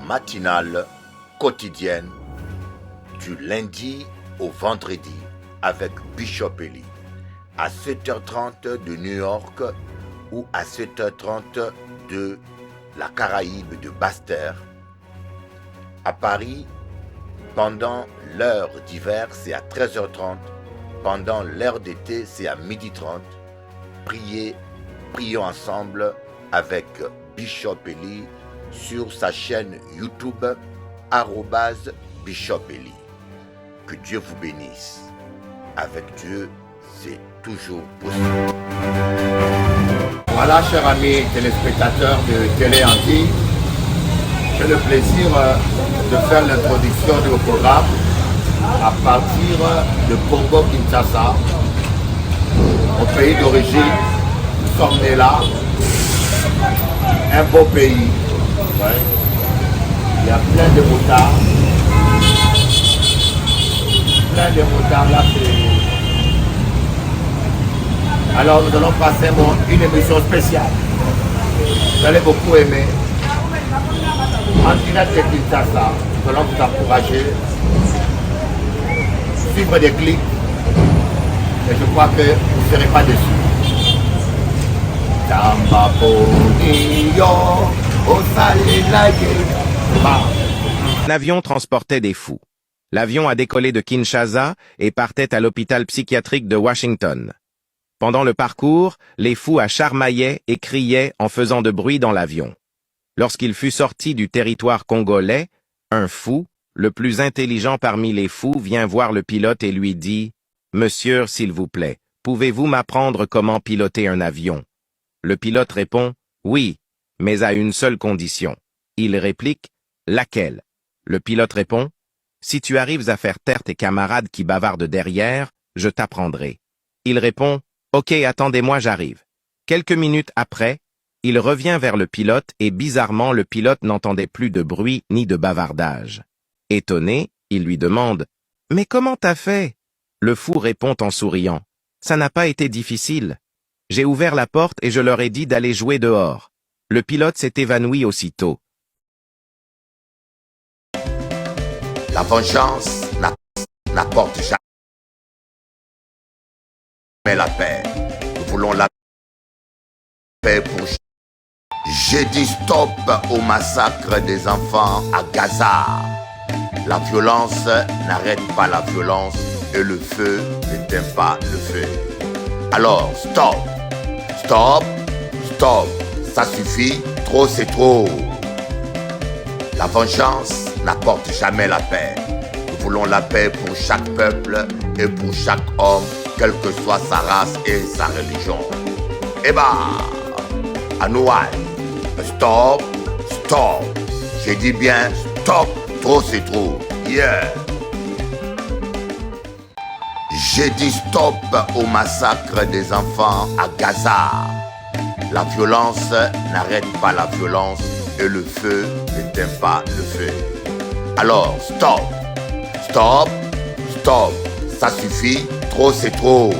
matinale quotidienne du lundi au vendredi avec Bishop Eli à 7h30 de New York ou à 7h30 de la Caraïbe de Basse-Terre. À Paris, pendant l'heure d'hiver, c'est à 13h30. Pendant l'heure d'été, c'est à 12h30. Prions ensemble avec Bishop Eli sur sa chaîne YouTube @Bishop Eli. Que Dieu vous bénisse. Avec Dieu, c'est toujours possible. Voilà, chers amis téléspectateurs de Télé Antilles, j'ai le plaisir de faire l'introduction du programme à partir de Congo-Kinshasa, au pays d'origine. Nous sommes nés là, un beau pays. Ouais. Il y a plein de motards. Là, alors nous allons passer une émission spéciale. Vous allez beaucoup aimer. En direct de Kinshasa, nous allons vous encourager. Suivre des clips. Et je crois que vous ne serez pas déçus. L'avion transportait des fous. L'avion a décollé de Kinshasa et partait à l'hôpital psychiatrique de Washington. Pendant le parcours, les fous charmaillaient et criaient en faisant de bruit dans l'avion. Lorsqu'il fut sorti du territoire congolais, un fou, le plus intelligent parmi les fous, vient voir le pilote et lui dit « Monsieur, s'il vous plaît, pouvez-vous m'apprendre comment piloter un avion ?» Le pilote répond « Oui, mais à une seule condition. » Il réplique « Laquelle ?» Le pilote répond « Si tu arrives à faire taire tes camarades qui bavardent derrière, je t'apprendrai. » Il répond « Ok, attendez-moi, j'arrive. » Quelques minutes après, il revient vers le pilote et bizarrement, le pilote n'entendait plus de bruit ni de bavardage. Étonné, il lui demande « Mais comment t'as fait ?» Le fou répond en souriant « Ça n'a pas été difficile. J'ai ouvert la porte et je leur ai dit d'aller jouer dehors. » Le pilote s'est évanoui aussitôt. La vengeance n'apporte jamais la paix. Nous voulons la paix pour... J'ai dit stop au massacre des enfants à Gaza. La violence n'arrête pas la violence et le feu n'éteint pas le feu. Alors, stop, stop, stop. Ça suffit, trop c'est trop. La vengeance n'apporte jamais la paix. Nous voulons la paix pour chaque peuple et pour chaque homme, quelle que soit sa race et sa religion. Eh bah, à Noël, stop, stop. J'ai dit bien stop, trop c'est trop. Yeah. J'ai dit stop au massacre des enfants à Gaza. La violence n'arrête pas la violence et le feu n'éteint pas le feu. Alors, stop, stop, stop. Ça suffit, trop c'est trop.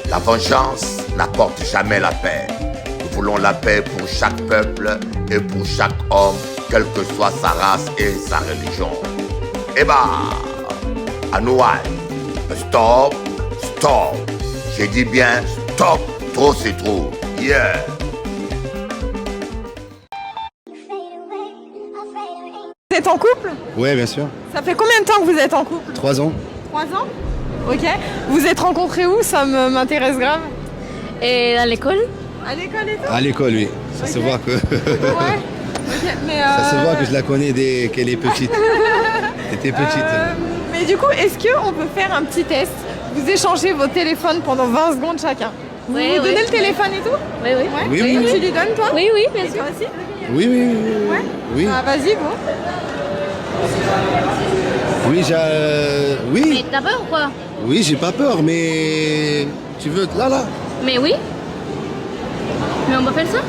La vengeance n'apporte jamais la paix. Nous voulons la paix pour chaque peuple et pour chaque homme, quelle que soit sa race et sa religion. Eh bah, à Noël, stop, stop. J'ai dit bien stop, trop c'est trop. Yeah. Vous êtes en couple? Ouais, bien sûr. Ça fait combien de temps que vous êtes en couple? 3 ans. 3 ans? Ok. Vous êtes rencontrés où? Ça m'intéresse grave. Et à l'école? À l'école et tout? À l'école, oui. Ça se voit que... Ouais. Ok, mais Ça se voit que je la connais dès qu'elle est petite. Elle était petite. Mais du coup, est-ce qu'on peut faire un petit test? Vous échangez vos téléphones pendant 20 secondes chacun. Vous Oui, vous oui. donnez le téléphone et tout? Oui, oui. Ouais. Oui, oui, Et oui. tu lui donnes toi? Oui, oui, bien Et sûr. toi aussi? Oui, oui, oui. Ouais. Oui, Ah, vas-y, bon. oui, oui. Mais t'as peur ou quoi? Oui, j'ai pas peur, mais... Tu veux... Là. Mais oui. Mais on va faire ça?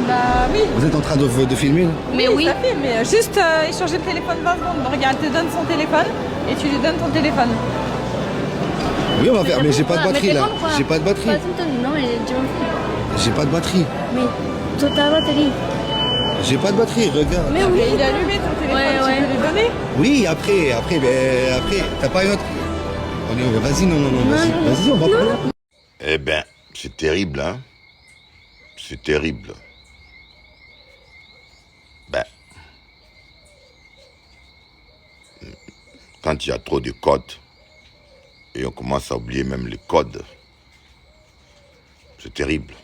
Bah oui. Vous êtes en train de filmer, là? Mais oui. Ça fait, mais juste échanger le téléphone 20 secondes. Regarde, elle te donne son téléphone et tu lui donnes ton téléphone. Oui, on va faire, mais j'ai pas de batterie, là. J'ai pas de batterie. Non, mais tu J'ai pas de batterie. Mais toute ta batterie. J'ai pas de batterie, regarde. Mais oui, il est allumé ton téléphone, Ouais, tu ouais. peux lui donner? Oui, après, t'as pas une autre. Vas-y, non, vas-y, on va parler. Eh ben, c'est terrible, hein. C'est terrible. Ben, quand il y a trop de codes, et on commence à oublier même les codes, c'est terrible.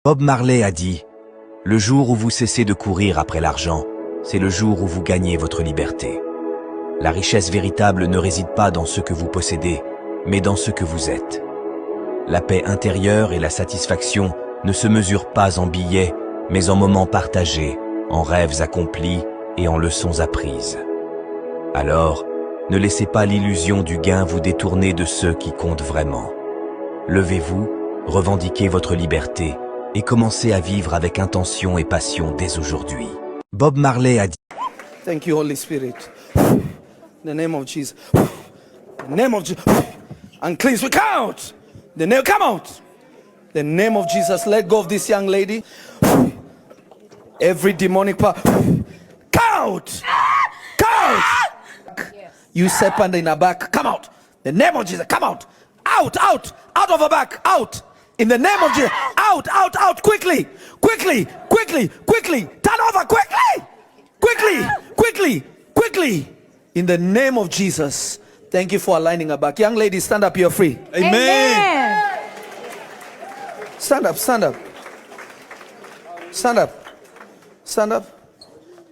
Bob Marley a dit « Le jour où vous cessez de courir après l'argent, c'est le jour où vous gagnez votre liberté. La richesse véritable ne réside pas dans ce que vous possédez, mais dans ce que vous êtes. La paix intérieure et la satisfaction ne se mesurent pas en billets, mais en moments partagés, en rêves accomplis et en leçons apprises. Alors, ne laissez pas l'illusion du gain vous détourner de ceux qui comptent vraiment. Levez-vous, revendiquez votre liberté et commencez à vivre avec intention et passion dès aujourd'hui. » Bob Marley a dit Thank you, Holy Spirit. In the name of Jesus. The name of Jesus. Unclean, we count. The name, come out. The name of Jesus. Let go of this young lady. Every demonic power. Count. Count. You serpent in her back. Come out. The name of Jesus. Come out. Out, out, out of her back. Out. In the name of Jesus. Out, out, out. Quickly. Quickly. Quickly. Quickly. Turn over. Quickly. Quickly. Quickly. Quickly. In the name of Jesus. Thank you for aligning her back. Young lady, stand up. You're free. Amen. Stand up. Stand up. Stand up. Stand up.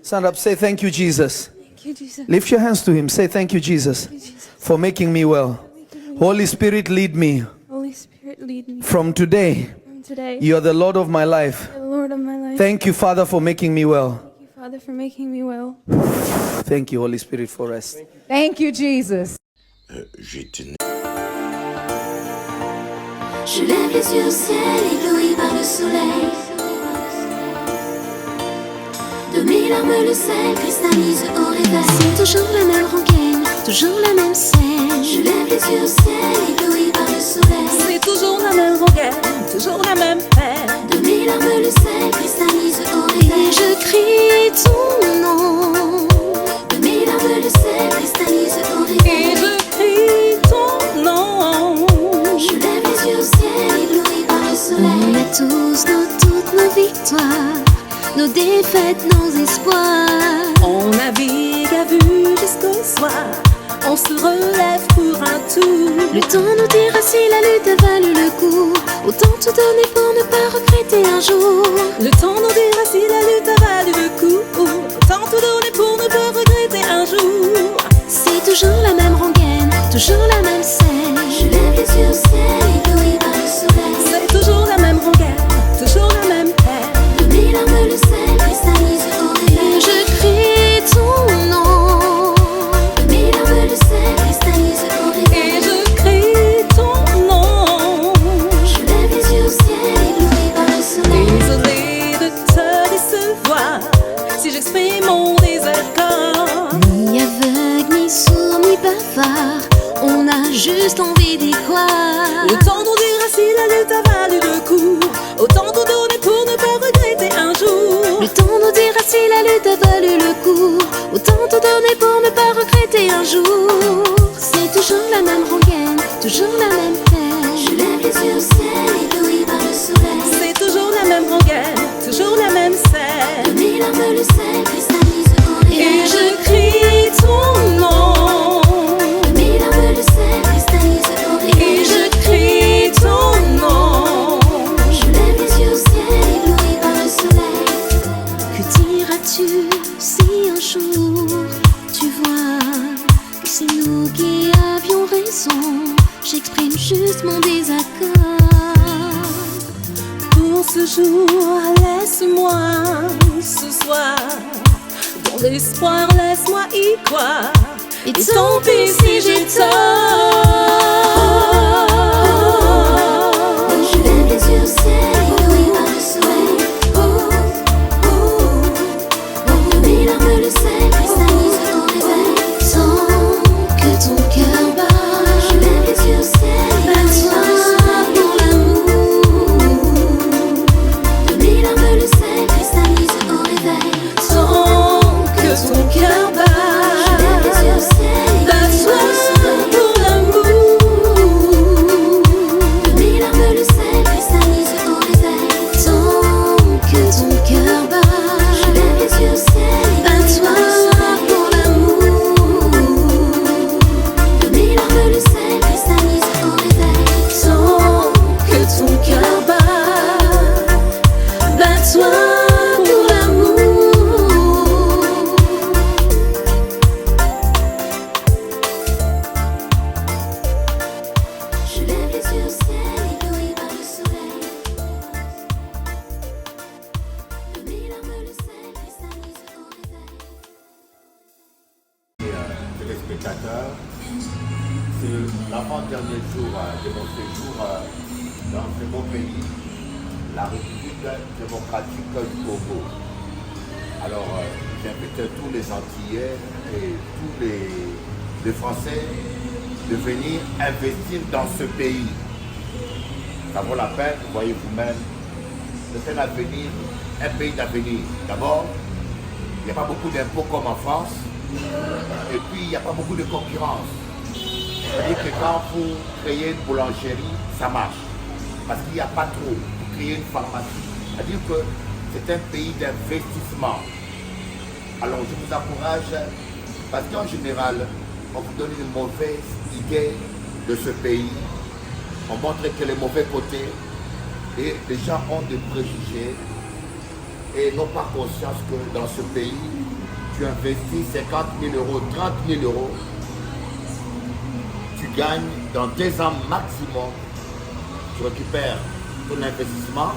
Stand up. Say thank you, Jesus. Thank you, Jesus. Lift your hands to him. Say thank you, Jesus, for making me well. Holy Spirit, lead me. Holy Spirit, lead me From today, from today. you are the Lord of my life. You're the Lord of my life. Thank you, Father, for making me well. Thank you, Father, for making me well. Thank you, Holy Spirit, for rest. Thank you, Jesus. J'étais Je lève les yeux au ciel, ébloui par le soleil. De mes larmes le sel cristallise au réveil. C'est toujours la même rengaine, toujours la même scène. Je lève les yeux au ciel, ébloui par le soleil. C'est toujours la même rengaine, toujours la même peine. De mes larmes le sel cristallise au réveil. Et je crie ton nom. De mes larmes le sel cristallise au réveil. Et je crie ton nom. Je lève les yeux au ciel, ébloui par le soleil. On a tous toutes nos victoires, nos défaites, nos espoirs. On navigue à vue jusqu'au soir. On se relève pour un tour. Le temps nous dira si la lutte a valu le coup. Autant tout donner pour ne pas regretter un jour. Le temps nous dira si la lutte a valu le coup. Autant tout donner pour ne pas regretter un jour. C'est toujours la même rengaine, toujours la même scène. Je lève les yeux au ciel, ébloui par le soleil. C'est toujours la même rengaine, toujours la même peine. De mes larmes le sel cristallise au réveil. Et je crie ton nom. De mes larmes le sel cristallise au réveil. Et je crie ton nom. Je lève les yeux au ciel, ébloui par le soleil. Désolée de te décevoir si j'exprime mon désaccord. Ni aveugle, ni sourd, ni bavard, on a juste envie d'y croire. Le temps nous dira si la lutte a valu le coup. Autant tout donner pour ne pas regretter un jour. Le temps nous dira si la lutte a valu le coup. Autant tout donner pour ne pas regretter un jour. C'est toujours la même rengaine, toujours la même peine. Je lève les yeux au ciel, ébloui par le soleil. C'est toujours la même rengaine, toujours la même scène. De mes larmes le sel cristallise au réveil. Et je crie ton nom. De mes larmes le sel cristallise au réveil. Et je crie ton nom. Je lève les yeux au ciel, ébloui par le soleil. Que diras-tu si un jour tu vois que c'est nous qui avions raison? J'exprime juste mon désaccord. Pour ce jour, laisse-moi ce soir. Dans l'espoir, laisse-moi y croire. Et tant pis si j'ai tort. Je lève les yeux au ciel, ébloui par le soleil. De mes larmes le sel cristallise au réveil. Sans que ton cœur bat. Je lève les yeux au ciel, ébloui par le soleil. Pour l'amour. téléspectateurs, c'est l'avant-dernier jour de mon séjour dans ce beau pays, la République démocratique du Congo. Alors, j'invite tous les Antillais et tous les Français de venir investir dans ce pays. Ça vaut la peine, vous voyez vous-même, c'est un avenir, un pays d'avenir. D'abord, il n'y a pas beaucoup d'impôts comme en France, et puis il n'y a pas beaucoup de concurrence. C'est-à-dire que quand vous créez une boulangerie, ça marche, parce qu'il n'y a pas trop. Vous créez une pharmacie, c'est-à-dire que c'est un pays d'investissement. Alors je vous encourage, parce qu'en général, on vous donne une mauvaise idée de ce pays. On montre que les mauvais côtés, et les gens ont des préjugés et n'ont pas conscience que dans ce pays, tu investis 50 000 euros, 30 000 euros, tu gagnes dans 2 ans maximum, tu récupères ton investissement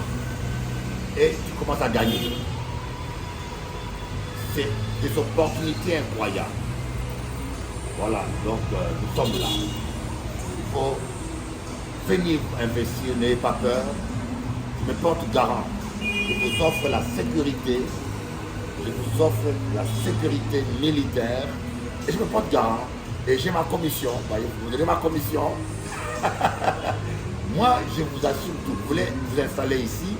et tu commences à gagner. C'est des opportunités incroyables. Voilà, donc nous sommes là. Il faut venir investir, n'ayez pas peur. Je me porte garant. Je vous offre la sécurité. Je vous offre la sécurité militaire. Et je me porte garant. Et j'ai ma commission. Vous donnez ma commission. Moi, je vous assure tout. Vous voulez vous installer ici.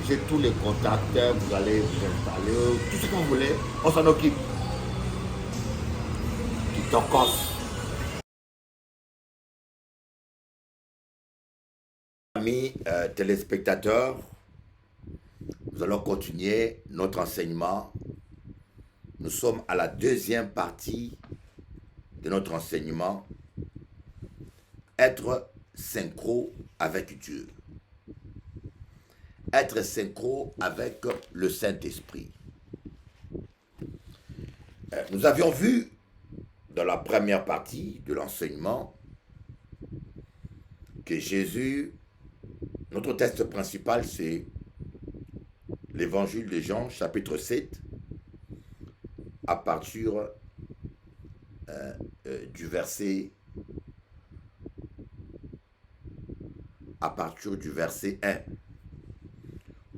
J'ai tous les contacts. Vous allez vous installer. Tout ce que vous voulez. On s'en occupe. Qui t'en casse. Amis téléspectateurs, nous allons continuer notre enseignement. Nous sommes à la 2e partie de notre enseignement. Être synchro avec Dieu. Être synchro avec le Saint-Esprit. Nous avions vu dans la première partie de l'enseignement que Jésus, notre texte principal, c'est l'évangile de Jean, chapitre 7, à partir du verset 1.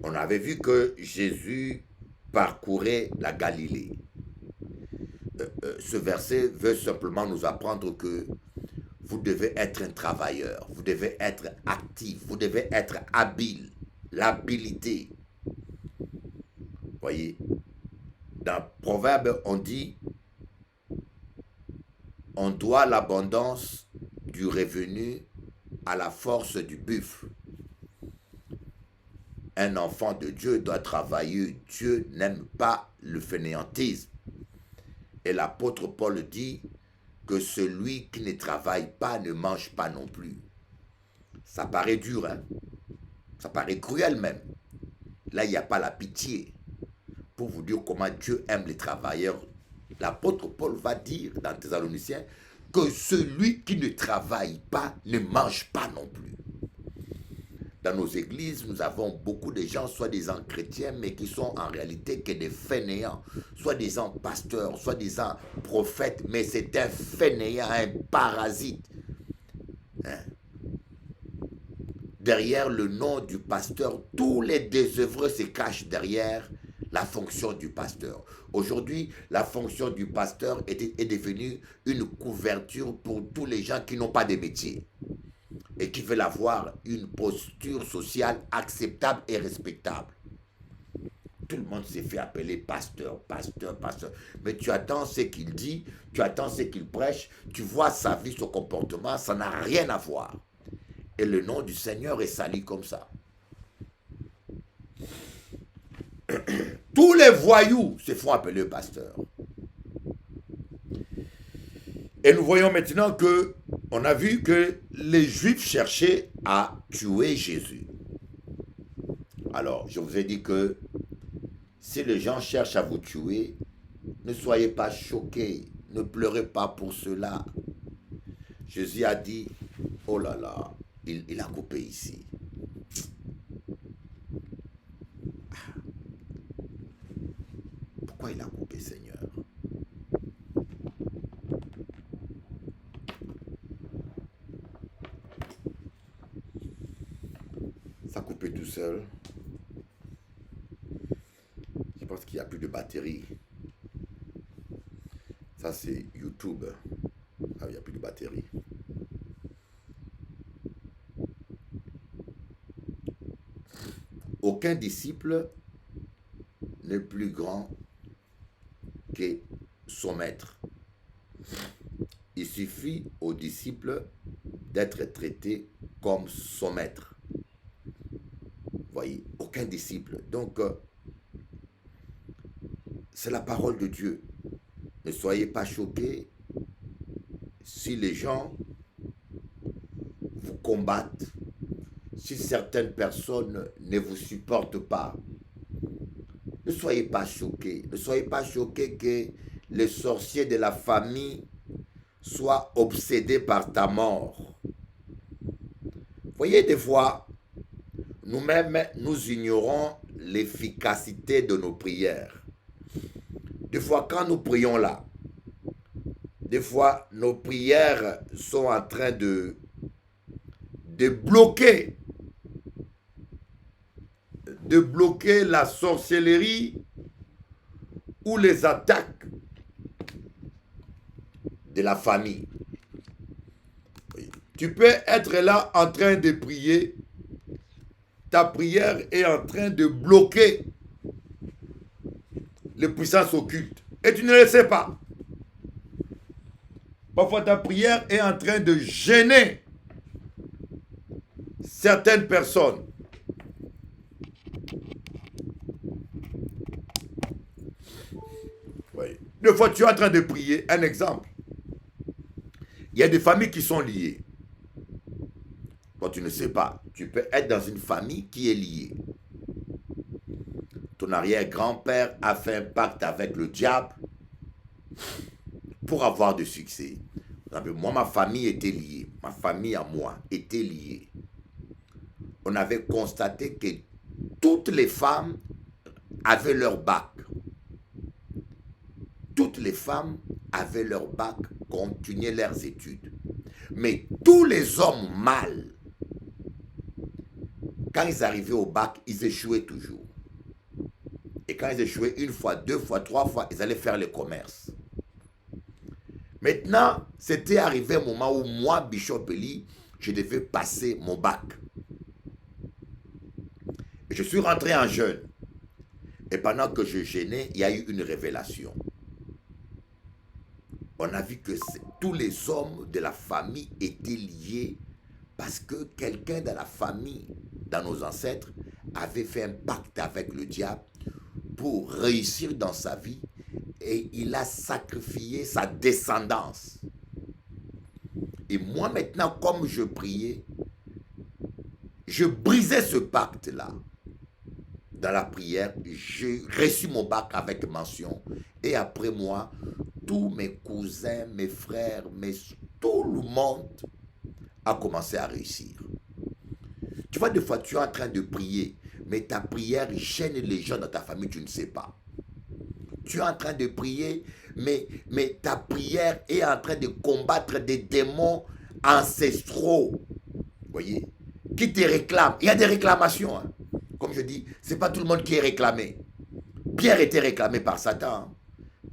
On avait vu que Jésus parcourait la Galilée. Ce verset veut simplement nous apprendre que vous devez être un travailleur, vous devez être actif, vous devez être habile, l'habilité. Voyez, dans Proverbe, on dit, on doit l'abondance du revenu à la force du buffle. Un enfant de Dieu doit travailler. Dieu n'aime pas le fainéantisme. Et l'apôtre Paul dit que celui qui ne travaille pas ne mange pas non plus. Ça paraît dur, hein? Ça paraît cruel même. Là, il n'y a pas la pitié. Pour vous dire comment Dieu aime les travailleurs, l'apôtre Paul va dire dans Thessaloniciens que celui qui ne travaille pas ne mange pas non plus. Dans nos églises, nous avons beaucoup de gens, soi-disant chrétiens, mais qui sont en réalité que des fainéants, soi-disant pasteurs, soi-disant prophètes, mais c'est un fainéant, un parasite. Hein? Derrière le nom du pasteur, tous les désœuvreux se cachent derrière la fonction du pasteur. Aujourd'hui, la fonction du pasteur est devenue une couverture pour tous les gens qui n'ont pas de métier et qui veulent avoir une posture sociale acceptable et respectable. Tout le monde s'est fait appeler pasteur, pasteur, pasteur. Mais tu attends ce qu'il dit, tu attends ce qu'il prêche, tu vois sa vie, son comportement, ça n'a rien à voir. Et le nom du Seigneur est sali comme ça. Tous les voyous se font appeler pasteur. Et nous voyons maintenant que, on a vu que les Juifs cherchaient à tuer Jésus. Alors, je vous ai dit que si les gens cherchent à vous tuer, ne soyez pas choqués, ne pleurez pas pour cela. Jésus a dit, oh là là, il a coupé ici. Pourquoi il a coupé, Seigneur? Ça a coupé tout seul. Je pense qu'il n'y a plus de batterie. Ça, c'est YouTube. Ah, il n'y a plus de batterie. Aucun disciple n'est plus grand que son maître. Il suffit au disciple d'être traité comme son maître. Voyez, aucun disciple. Donc, c'est la parole de Dieu. Ne soyez pas choqués si les gens vous combattent, si certaines personnes ne vous supportent pas. Ne soyez pas choqués. Ne soyez pas choqués que les sorciers de la famille soient obsédés par ta mort. Voyez, des fois, nous-mêmes, nous ignorons l'efficacité de nos prières. Des fois, quand nous prions là, des fois, nos prières sont en train de bloquer la sorcellerie ou les attaques de la famille. Oui. Tu peux être là en train de prier. Ta prière est en train de bloquer les puissances occultes. Et tu ne le sais pas. Parfois, ta prière est en train de gêner certaines personnes. Oui. Des fois, tu es en train de prier. Un exemple. Il y a des familles qui sont liées. Toi, tu ne sais pas. Tu peux être dans une famille qui est liée. Ton arrière-grand-père a fait un pacte avec le diable pour avoir du succès. Moi, ma famille était liée. Ma famille à moi était liée. On avait constaté que toutes les femmes avaient leur bac. Toutes les femmes avaient leur bac, continuaient leurs études. Mais tous les hommes mâles, quand ils arrivaient au bac, ils échouaient toujours. Et quand ils échouaient une fois, deux fois, trois fois, ils allaient faire le commerce. Maintenant, c'était arrivé un moment où moi, Bishop Eli, je devais passer mon bac. Et je suis rentré en jeûne. Et pendant que je jeûnais, il y a eu une révélation. On a vu que tous les hommes de la famille étaient liés parce que quelqu'un de la famille, dans nos ancêtres, avait fait un pacte avec le diable pour réussir dans sa vie et il a sacrifié sa descendance. Et moi maintenant, comme je priais, je brisais ce pacte-là. Dans la prière, j'ai reçu mon bac avec mention. Et après moi, tous mes cousins, mes frères, tout le monde a commencé à réussir. Tu vois, des fois, tu es en train de prier, mais ta prière gêne les gens dans ta famille, tu ne sais pas. Tu es en train de prier, mais ta prière est en train de combattre des démons ancestraux, voyez, qui te réclament. Il y a des réclamations, hein. Comme je dis, ce n'est pas tout le monde qui est réclamé. Pierre était réclamé par Satan.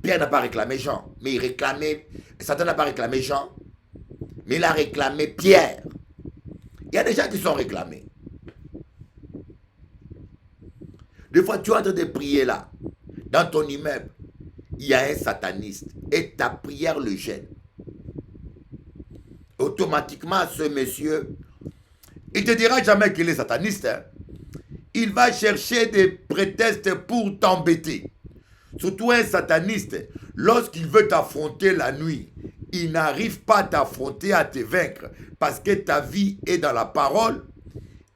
Pierre n'a pas réclamé Jean, mais il réclamait, Satan n'a pas réclamé Jean, mais il a réclamé Pierre. Il y a des gens qui sont réclamés. Des fois, tu es en train de prier là, dans ton immeuble, il y a un sataniste et ta prière le gêne. Automatiquement, ce monsieur, il ne te dira jamais qu'il est sataniste. Hein. Il va chercher des prétextes pour t'embêter. Surtout un sataniste, lorsqu'il veut t'affronter la nuit, il n'arrive pas à t'affronter, à te vaincre, parce que ta vie est dans la parole.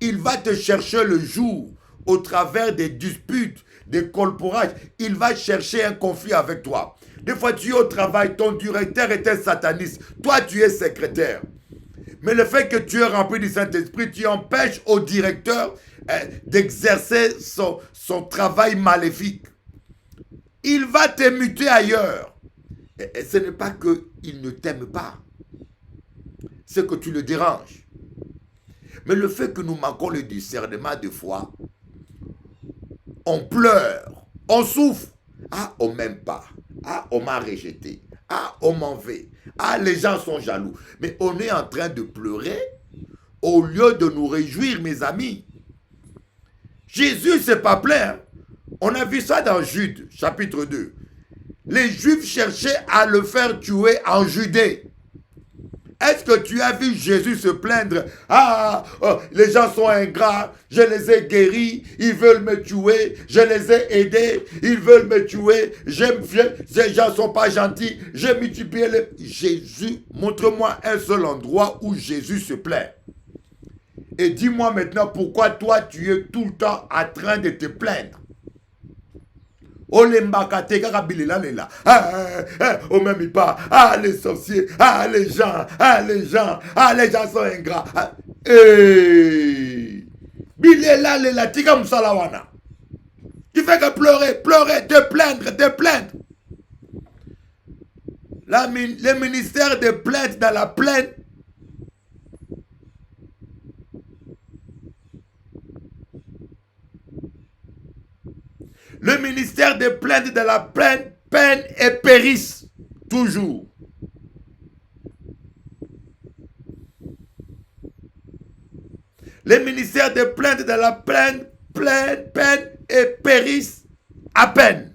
Il va te chercher le jour, au travers des disputes, des colporages. Il va chercher un conflit avec toi. Des fois, tu es au travail, ton directeur est un sataniste. Toi, tu es secrétaire. Mais le fait que tu es rempli du Saint-Esprit, tu empêches au directeur d'exercer son travail maléfique. Il va te muter ailleurs. Et ce n'est pas qu'il ne t'aime pas. C'est que tu le déranges. Mais le fait que nous manquons le discernement de foi, on pleure, on souffre. Ah, on m'aime pas. Ah, on m'a rejeté. Ah, on m'en veut. Ah, les gens sont jaloux. Mais on est en train de pleurer au lieu de nous réjouir, mes amis. Jésus ne s'est pas plaint. On a vu ça dans Jude, chapitre 2. Les Juifs cherchaient à le faire tuer en Judée. Est-ce que tu as vu Jésus se plaindre? Ah, les gens sont ingrats, je les ai guéris, ils veulent me tuer, je les ai aidés, ils veulent me tuer, ces gens ne sont pas gentils, j'ai multiplié les... Jésus, montre-moi un seul endroit où Jésus se plaint. Et dis-moi maintenant pourquoi toi tu es tout le temps en train de te plaindre. Oh les mbakate kakabilila lela. Oh même pas. Ah les sorciers. Ah les gens. Ah les gens. Ah les gens sont ingrats. Bilela lela tika msalawana. Tu fais que pleurer, pleurer, te plaindre, te plaindre. Le ministère de plainte dans la plaine. Le ministère des plaintes de la plaine peine et périsse toujours. Le ministère des plaintes de la plaine peine et périsse à peine.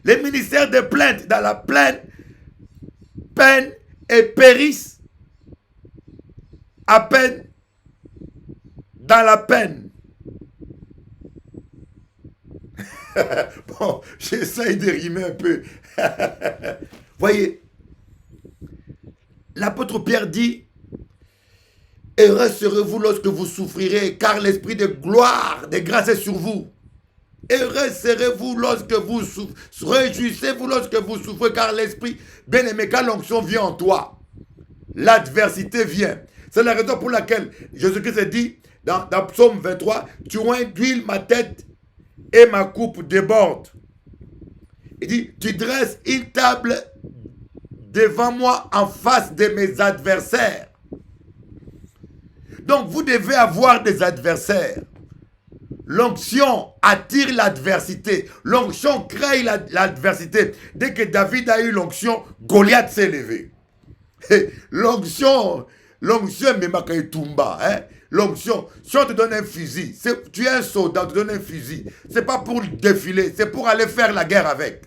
Le ministère des plaintes dans la plaine peine et périsse à peine. Dans la peine. Bon, j'essaye de rimer un peu. Voyez, l'apôtre Pierre dit, heureux serez-vous lorsque vous souffrirez, car l'esprit de gloire, de grâce est sur vous. Heureux serez-vous lorsque vous souffrez, réjouissez-vous lorsque vous souffrez, car l'esprit, bien aimé, quand l'onction vient en toi, l'adversité vient. C'est la raison pour laquelle Jésus-Christ dit, dans Psaume 23, tu oins d'huile ma tête et ma coupe déborde. Il dit, tu dresses une table devant moi en face de mes adversaires. Donc vous devez avoir des adversaires. L'onction attire l'adversité. L'onction crée l'adversité. Dès que David a eu l'onction, Goliath s'est levé. L'onction est même Tumba, hein? L'onction, si on te donne un fusil, tu es un soldat, on te donne un fusil, c'est pas pour défiler, c'est pour aller faire la guerre avec.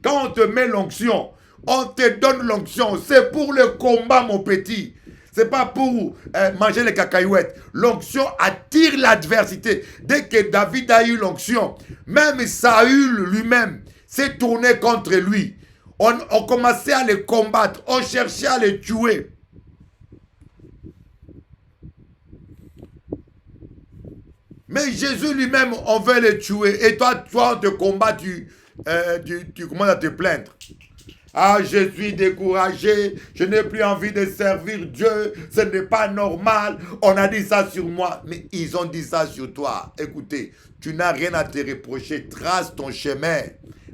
Quand on te met l'onction, on te donne l'onction, c'est pour le combat, mon petit. C'est pas pour manger les cacahuètes. L'onction attire l'adversité. Dès que David a eu l'onction, même Saül lui-même s'est tourné contre lui. On commençait à les combattre, on cherchait à les tuer. Mais Jésus lui-même, on veut le tuer. Et toi, on te combat, tu commences à te plaindre. Ah, je suis découragé, je n'ai plus envie de servir Dieu, ce n'est pas normal, on a dit ça sur moi. Mais ils ont dit ça sur toi. Écoutez, tu n'as rien à te reprocher, trace ton chemin.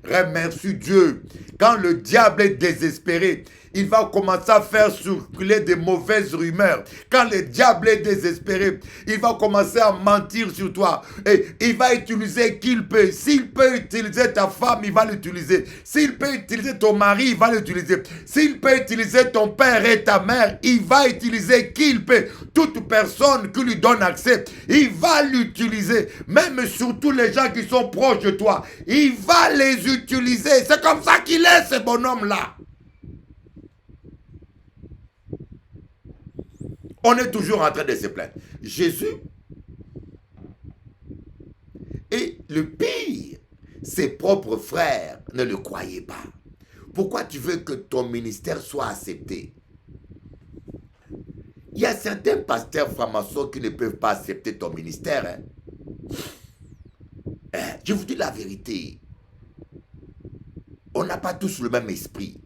Remercie Dieu. Quand le diable est désespéré, il va commencer à faire circuler des mauvaises rumeurs. Quand le diable est désespéré, il va commencer à mentir sur toi. Et il va utiliser qui il peut. S'il peut utiliser ta femme, il va l'utiliser. S'il peut utiliser ton mari, il va l'utiliser. S'il peut utiliser ton père et ta mère, il va utiliser qui il peut. Toute personne qui lui donne accès, il va l'utiliser. Même surtout les gens qui sont proches de toi, il va les utiliser. C'est comme ça qu'il est, ce bonhomme-là. On est toujours en train de se plaindre. Jésus, et le pire, ses propres frères ne le croyaient pas. Pourquoi tu veux que ton ministère soit accepté? Il y a certains pasteurs francs-maçons qui ne peuvent pas accepter ton ministère. Je vous dis la vérité. On n'a pas tous le même esprit.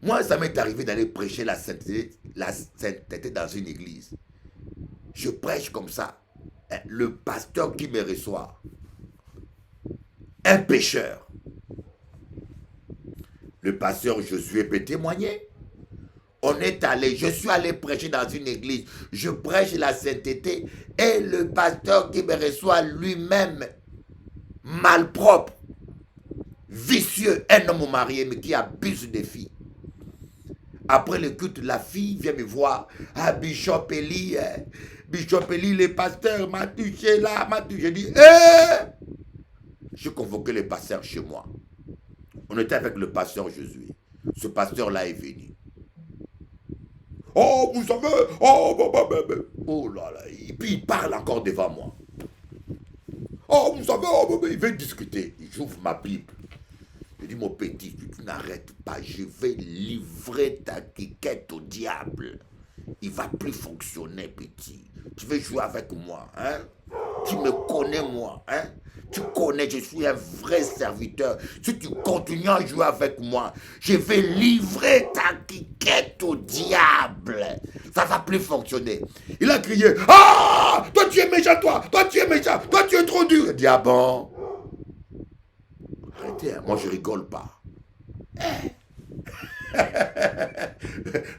Moi, ça m'est arrivé d'aller prêcher la sainteté dans une église. Je prêche comme ça. Le pasteur qui me reçoit, un pécheur. Le pasteur Josué peut témoigner. On est allé, je suis allé prêcher dans une église. Je prêche la sainteté et le pasteur qui me reçoit lui-même malpropre, vicieux, un homme marié mais qui abuse des filles. Après le culte, la fille vient me voir. Ah, Bishop Eli, le pasteur m'a touché là, m'a touché. J'ai dit, j'ai convoqué le pasteur chez moi. On était avec le pasteur Jésus. Ce pasteur-là est venu. Oh, vous savez, oh là là. Et puis il parle encore devant moi. Oh, vous savez, il veut discuter. J'ouvre ma Bible. Je dis, mon petit, tu n'arrêtes pas, je vais livrer ta quiquette au diable. Il ne va plus fonctionner, petit. Tu veux jouer avec moi, hein? Tu me connais, moi, hein? Tu connais, je suis un vrai serviteur. Si tu continues à jouer avec moi, je vais livrer ta quiquette au diable. Ça ne va plus fonctionner. Il a crié, ah! Toi, tu es méchant, toi! Toi, tu es méchant! Toi, tu es trop dur! Il dit, ah bon? Arrêtez, hein, moi je rigole pas.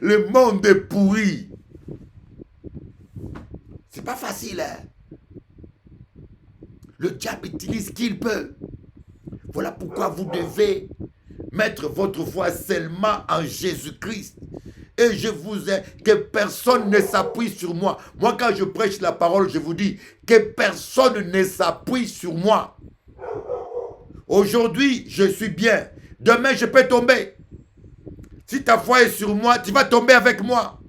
Le monde est pourri. C'est pas facile, hein. Le diable utilise ce qu'il peut. Voilà pourquoi vous devez mettre votre foi seulement en Jésus-Christ. Et je vous ai, que personne ne s'appuie sur moi. Moi, quand je prêche la parole, je vous dis que personne ne s'appuie sur moi. Aujourd'hui, je suis bien. Demain, je peux tomber. Si ta foi est sur moi, tu vas tomber avec moi.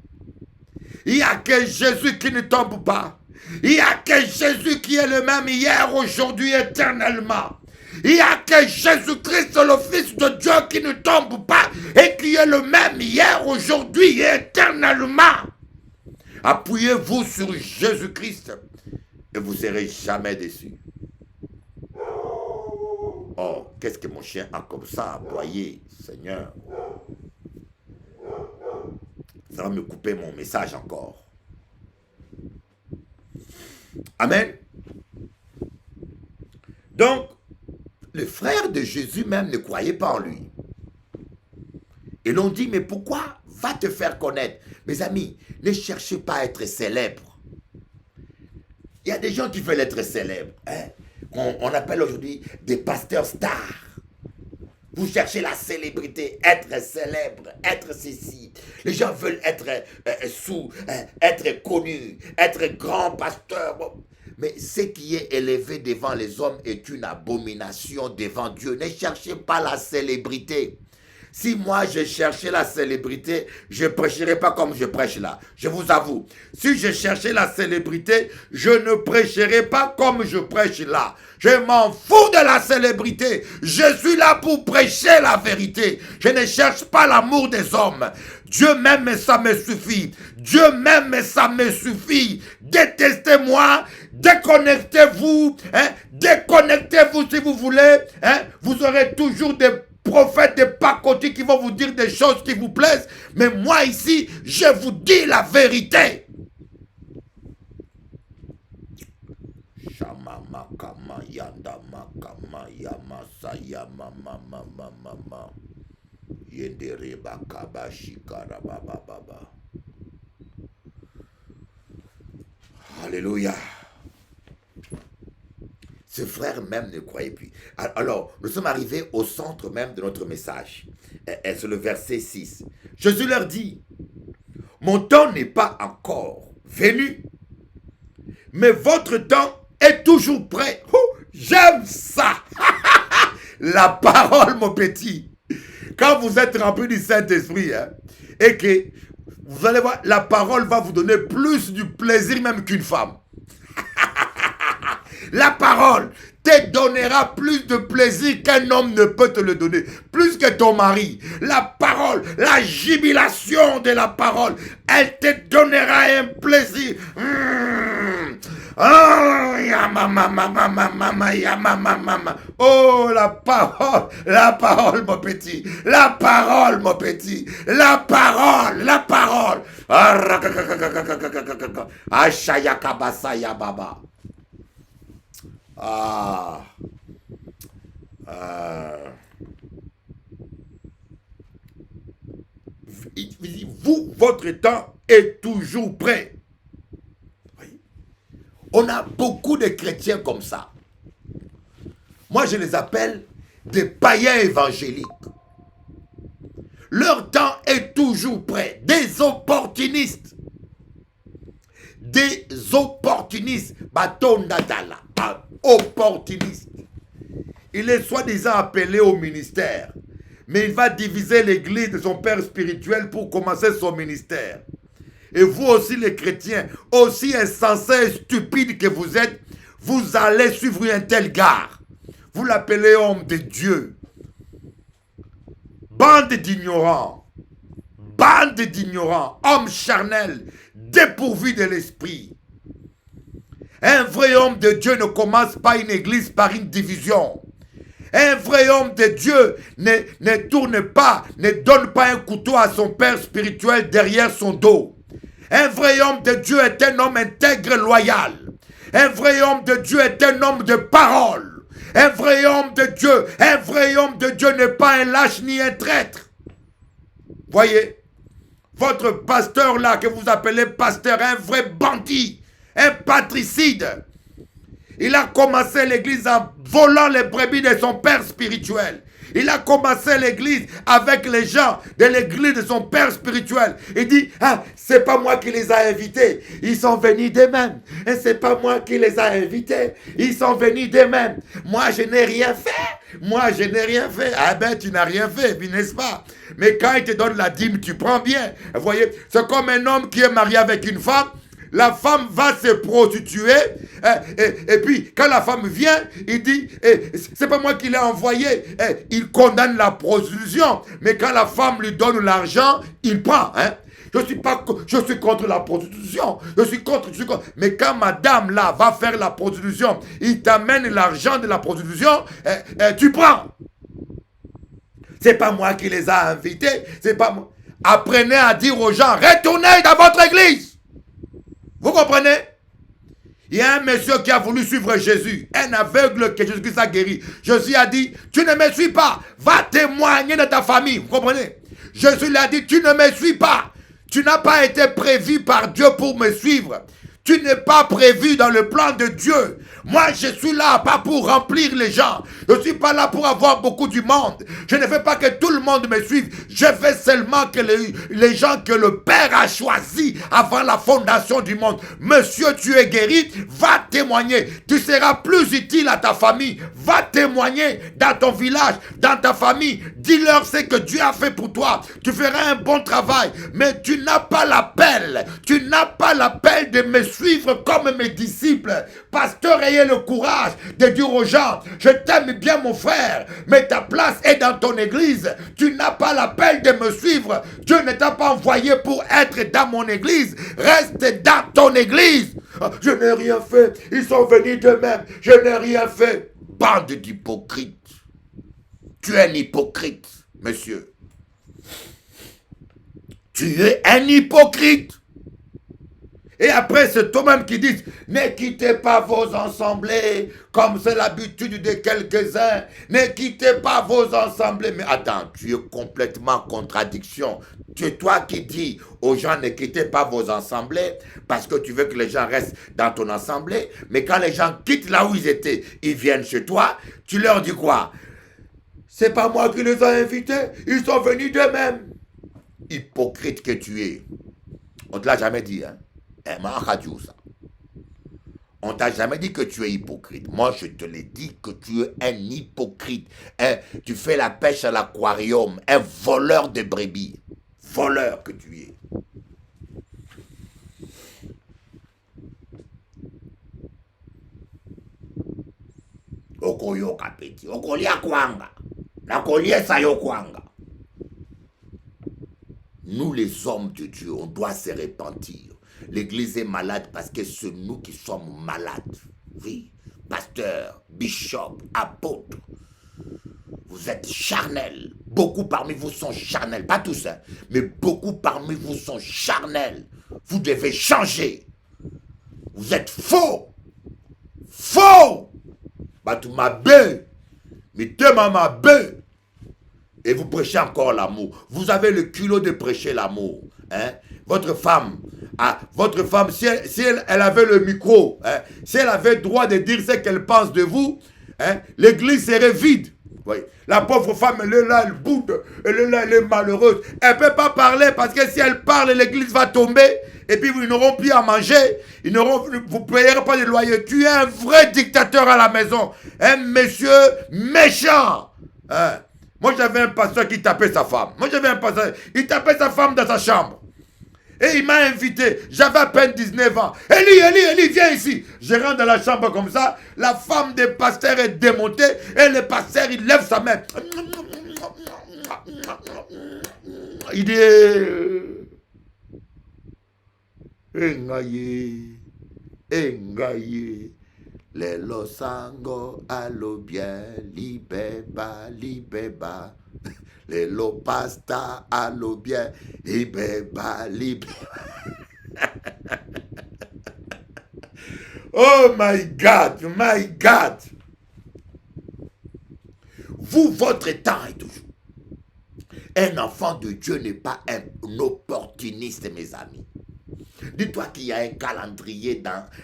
Il n'y a que Jésus qui ne tombe pas. Il n'y a que Jésus qui est le même hier, aujourd'hui, éternellement. Il n'y a que Jésus-Christ, le Fils de Dieu, qui ne tombe pas et qui est le même hier, aujourd'hui, et éternellement. Appuyez-vous sur Jésus-Christ et vous ne serez jamais déçus. Oh, qu'est-ce que mon chien a comme ça aboyé, Seigneur. Ça va me couper mon message encore. Amen. Donc, le frère de Jésus même ne croyait pas en lui. Et l'on dit, mais pourquoi va te faire connaître? Mes amis, ne cherchez pas à être célèbre. Il y a des gens qui veulent être célèbres, hein? On appelle aujourd'hui des pasteurs stars. Vous cherchez la célébrité, être célèbre, être ceci. Les gens veulent être être connus, être grand pasteur. Mais ce qui est élevé devant les hommes est une abomination devant Dieu. Ne cherchez pas la célébrité. Si moi je cherchais la célébrité, je ne prêcherais pas comme je prêche là. Je vous avoue. Si je cherchais la célébrité, je ne prêcherais pas comme je prêche là. Je m'en fous de la célébrité. Je suis là pour prêcher la vérité. Je ne cherche pas l'amour des hommes. Dieu m'aime et ça me suffit. Dieu m'aime et ça me suffit. Détestez-moi, déconnectez-vous. Hein? Déconnectez-vous si vous voulez. Hein? Vous aurez toujours des prophètes de pacotille qui vont vous dire des choses qui vous plaisent. Mais moi ici, je vous dis la vérité. Alléluia. Ce frère même ne croyait plus. Alors, nous sommes arrivés au centre même de notre message. Et c'est le verset 6. Jésus leur dit, mon temps n'est pas encore venu, mais votre temps est toujours prêt. J'aime ça. La parole, mon petit. Quand vous êtes rempli du Saint-Esprit, hein, et que vous allez voir, la parole va vous donner plus du plaisir même qu'une femme. La parole te donnera plus de plaisir qu'un homme ne peut te le donner. Plus que ton mari. La parole, la jubilation de la parole, elle te donnera un plaisir. Oh, la parole, mon petit. La parole, mon petit. La parole, la parole. Ashayakabasaya baba. Il dit, vous, votre temps est toujours prêt. Oui. On a beaucoup de chrétiens comme ça. Moi, je les appelle des païens évangéliques. Leur temps est toujours prêt. Des opportunistes. Des opportunistes. Baton Natala. Opportuniste. Il est soi-disant appelé au ministère. Mais il va diviser l'église de son père spirituel pour commencer son ministère. Et vous aussi les chrétiens, aussi insensés et stupides que vous êtes, vous allez suivre un tel gars. Vous l'appelez homme de Dieu. Bande d'ignorants. Bande d'ignorants. Homme charnel, dépourvu de l'esprit. Un vrai homme de Dieu ne commence pas une église par une division. Un vrai homme de Dieu ne tourne pas, ne donne pas un couteau à son père spirituel derrière son dos. Un vrai homme de Dieu est un homme intègre, loyal. Un vrai homme de Dieu est un homme de parole. Un vrai homme de Dieu n'est pas un lâche ni un traître. Voyez, votre pasteur là que vous appelez pasteur, un vrai bandit, un patricide. Il a commencé l'église en volant les brebis de son père spirituel. Il a commencé l'église avec les gens de l'église de son père spirituel. Il dit, ah, c'est pas moi qui les ai invités. Ils sont venus d'eux-mêmes. Et c'est pas moi qui les ai invités. Ils sont venus d'eux-mêmes. Moi, je n'ai rien fait. Moi, je n'ai rien fait. Ah ben, tu n'as rien fait, n'est-ce pas? Mais quand il te donne la dîme, tu prends bien. Vous voyez, c'est comme un homme qui est marié avec une femme. La femme va se prostituer et puis quand la femme vient, il dit c'est pas moi qui l'ai envoyé. Il condamne la prostitution, mais quand la femme lui donne l'argent, il prend. Je suis contre la prostitution. Je suis contre. Mais quand madame là va faire la prostitution, il t'amène l'argent de la prostitution, tu prends. C'est pas moi qui les a invités. C'est pas moi. Apprenez à dire aux gens, retournez dans votre église. Vous comprenez? Il y a un monsieur qui a voulu suivre Jésus, un aveugle que Jésus-Christ a guéri. Jésus a dit, tu ne me suis pas, va témoigner de ta famille. Vous comprenez? Jésus lui a dit, tu ne me suis pas. Tu n'as pas été prévu par Dieu pour me suivre. Tu n'es pas prévu dans le plan de Dieu. Moi, je suis là pas pour remplir les gens. Je ne suis pas là pour avoir beaucoup du monde. Je ne veux pas que tout le monde me suive. Je veux seulement que les gens que le Père a choisis avant la fondation du monde. Monsieur, tu es guéri, va témoigner. Tu seras plus utile à ta famille. Va témoigner dans ton village, dans ta famille. Dis-leur ce que Dieu a fait pour toi. Tu feras un bon travail. Mais tu n'as pas l'appel. Tu n'as pas l'appel de me suivre comme mes disciples. Pasteur, ayez le courage de dire aux gens, je t'aime bien mon frère, mais ta place est dans ton église. Tu n'as pas l'appel de me suivre. Dieu ne t'a pas envoyé pour être dans mon église. Reste dans ton église. Je n'ai rien fait. Ils sont venus d'eux-mêmes. Je n'ai rien fait. Bande d'hypocrites. Tu es un hypocrite, monsieur. Tu es un hypocrite. Et après, c'est toi-même qui dis, ne quittez pas vos assemblées, comme c'est l'habitude de quelques-uns. Ne quittez pas vos assemblées. Mais attends, tu es complètement en contradiction. C'est toi qui dis aux gens, ne quittez pas vos assemblées, parce que tu veux que les gens restent dans ton assemblée. Mais quand les gens quittent là où ils étaient, ils viennent chez toi, tu leur dis quoi? C'est pas moi qui les ai invités, ils sont venus d'eux-mêmes. Hypocrite que tu es. On ne te l'a jamais dit, hein? On t'a jamais dit que tu es hypocrite. Moi, je te l'ai dit que tu es un hypocrite. Tu fais la pêche à l'aquarium. Un voleur de brebis. Voleur que tu es. Okoyo kapeti. Okolia kwanga. Nakolie sayo kwanga. Nous, les hommes de Dieu, on doit se repentir. L'église est malade parce que c'est nous qui sommes malades. Oui, pasteur, bishop, apôtre. Vous êtes charnels. Beaucoup parmi vous sont charnels. Pas tous, hein, mais beaucoup parmi vous sont charnels. Vous devez changer. Vous êtes faux. Faux. Bah, tu m'as bé. Mais tu m'as bé. Et vous prêchez encore l'amour. Vous avez le culot de prêcher l'amour. Hein? Votre femme, si elle avait le micro, hein, si elle avait le droit de dire ce qu'elle pense de vous, hein, l'église serait vide. Oui. La pauvre femme, elle est là, elle boude, elle est là, elle est malheureuse. Elle ne peut pas parler parce que si elle parle, l'église va tomber. Et puis ils n'auront plus à manger. Vous ne payerez pas de loyer. Tu es un vrai dictateur à la maison. Un monsieur méchant. Hein? Moi, j'avais un pasteur qui tapait sa femme. Il tapait sa femme dans sa chambre. Et il m'a invité. J'avais à peine 19 ans. Eli, viens ici. Je rentre dans la chambre comme ça. La femme des pasteurs est démontée. Et le pasteur, il lève sa main. Il dit... Engaye. Les losango allo bien. Libeba. Les lopasta allo bien. Libeba. Oh my God. Vous, votre temps est toujours. Un enfant de Dieu n'est pas un opportuniste, mes amis. Dis-toi qu'il y a un calendrier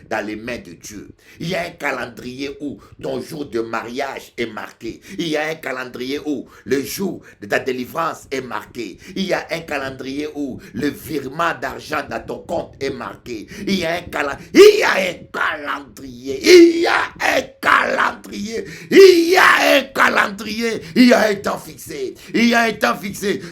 dans les mains de Dieu. Il y a un calendrier où ton jour de mariage est marqué. Il y a un calendrier où le jour de ta délivrance est marqué. Il y a un calendrier où le virement d'argent dans ton compte est marqué. Il y a un calendrier. Il y a un temps fixé.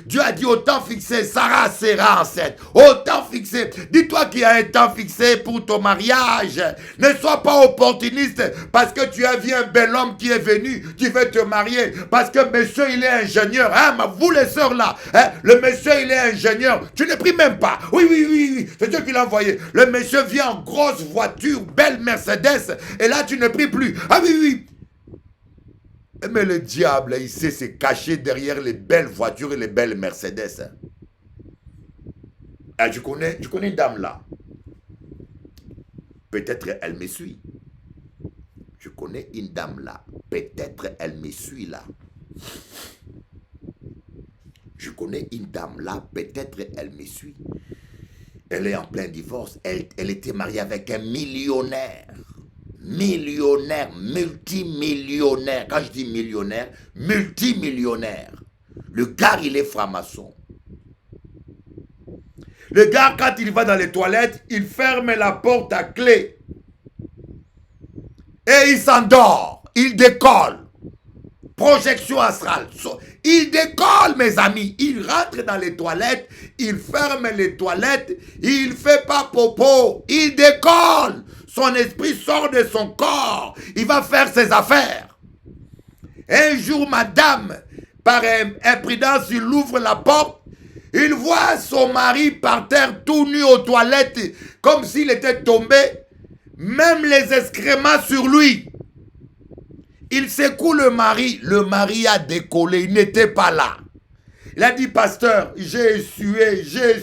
Dieu a dit au temps fixé, Sarah sera enceinte. Au temps fixé. Dis-toi qu'il y a un temps fixé pour ton mariage. Ne sois pas opportuniste parce que tu as vu un bel homme qui est venu, tu veux te marier. Parce que monsieur, il est ingénieur. Hein, vous les sœurs là, hein, le monsieur, il est ingénieur. Tu ne pries même pas. Oui. C'est Dieu qui l'a envoyé. Le monsieur vient en grosse voiture, belle Mercedes. Et là, tu ne pries plus. Ah oui. Mais le diable, il sait se cacher derrière les belles voitures et les belles Mercedes. Ah, je connais une dame là. Peut-être elle me suit. Je connais une dame là. Peut-être elle me suit là. Je connais une dame là. Peut-être elle me suit. Elle est en plein divorce. Elle était mariée avec un millionnaire. Multimillionnaire. Quand je dis millionnaire, multimillionnaire. Le gars, il est franc-maçon. Le gars, quand il va dans les toilettes, il ferme la porte à clé. Et il s'endort. Il décolle. Projection astrale. Il décolle, mes amis. Il rentre dans les toilettes. Il ferme les toilettes. Il ne fait pas popo. Il décolle. Son esprit sort de son corps. Il va faire ses affaires. Un jour, madame, par imprudence, il ouvre la porte. Il voit son mari par terre tout nu aux toilettes, comme s'il était tombé, même les excréments sur lui. Il secoue le mari a décollé, il n'était pas là. Il a dit, pasteur, j'ai essuyé, j'ai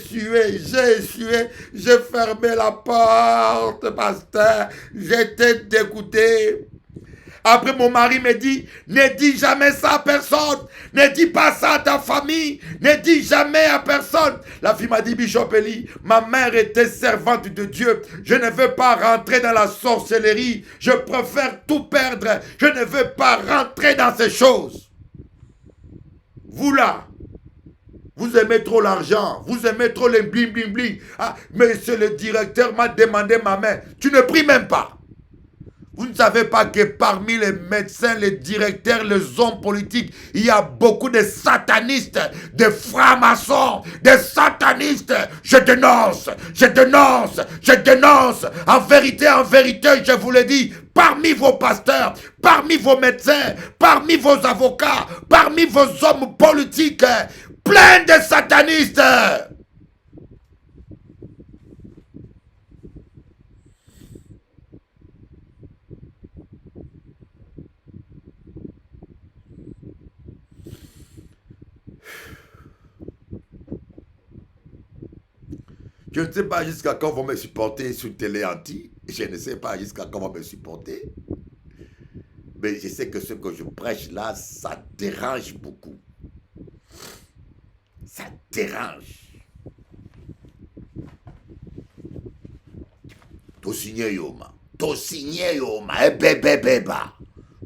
fermé la porte, pasteur, j'étais dégoûté. Après, mon mari me dit, ne dis jamais ça à personne. Ne dis pas ça à ta famille. Ne dis jamais à personne. La fille m'a dit, Bishop Eli, ma mère était servante de Dieu. Je ne veux pas rentrer dans la sorcellerie. Je préfère tout perdre. Je ne veux pas rentrer dans ces choses. Vous là, vous aimez trop l'argent. Vous aimez trop les bling bling bling. Ah, monsieur le directeur m'a demandé ma main. Tu ne pries même pas. Vous ne savez pas que parmi les médecins, les directeurs, les hommes politiques, il y a beaucoup de satanistes, de francs-maçons, de satanistes. Je dénonce. En vérité, je vous le dis, parmi vos pasteurs, parmi vos médecins, parmi vos avocats, parmi vos hommes politiques, plein de satanistes. Je ne sais pas jusqu'à quand vont me supporter sur télé anti. Je ne sais pas jusqu'à quand vont me supporter. Mais je sais que ce que je prêche là, ça dérange beaucoup. dérange. To signé yoma. To signé yoma. Bébéba.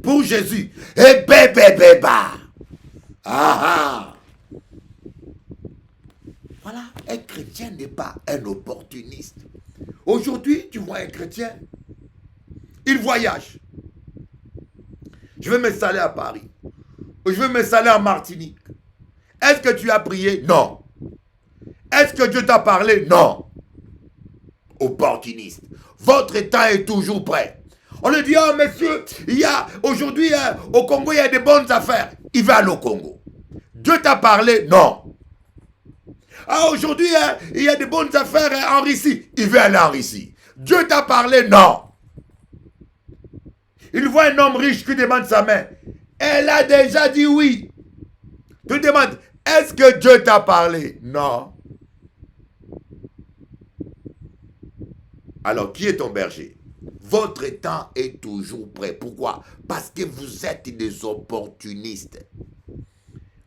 Pour Jésus. Bébéba. Ah ah. Voilà, un chrétien n'est pas un opportuniste. Aujourd'hui, tu vois un chrétien, il voyage. Je vais m'installer à Paris. Ou je vais m'installer en Martinique. Est-ce que tu as prié? Non. Est-ce que Dieu t'a parlé? Non. Opportuniste. Votre temps est toujours prêt. On lui dit, oh monsieur, il y a aujourd'hui au Congo, il y a des bonnes affaires. Il va aller au Congo. Dieu t'a parlé? Non. Ah, aujourd'hui, il y a des bonnes affaires en Russie. Il veut aller en Russie. Dieu t'a parlé? Non. Il voit un homme riche qui demande sa main. Elle a déjà dit oui. Tu demandes, est-ce que Dieu t'a parlé? Non. Alors, qui est ton berger? Votre temps est toujours prêt. Pourquoi? Parce que vous êtes des opportunistes.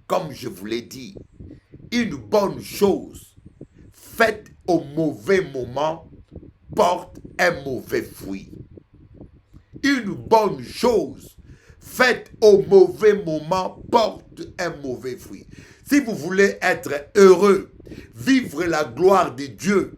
Comme je vous l'ai dit, une bonne chose faite au mauvais moment porte un mauvais fruit. Une bonne chose faite au mauvais moment porte un mauvais fruit. Si vous voulez être heureux, vivre la gloire de Dieu,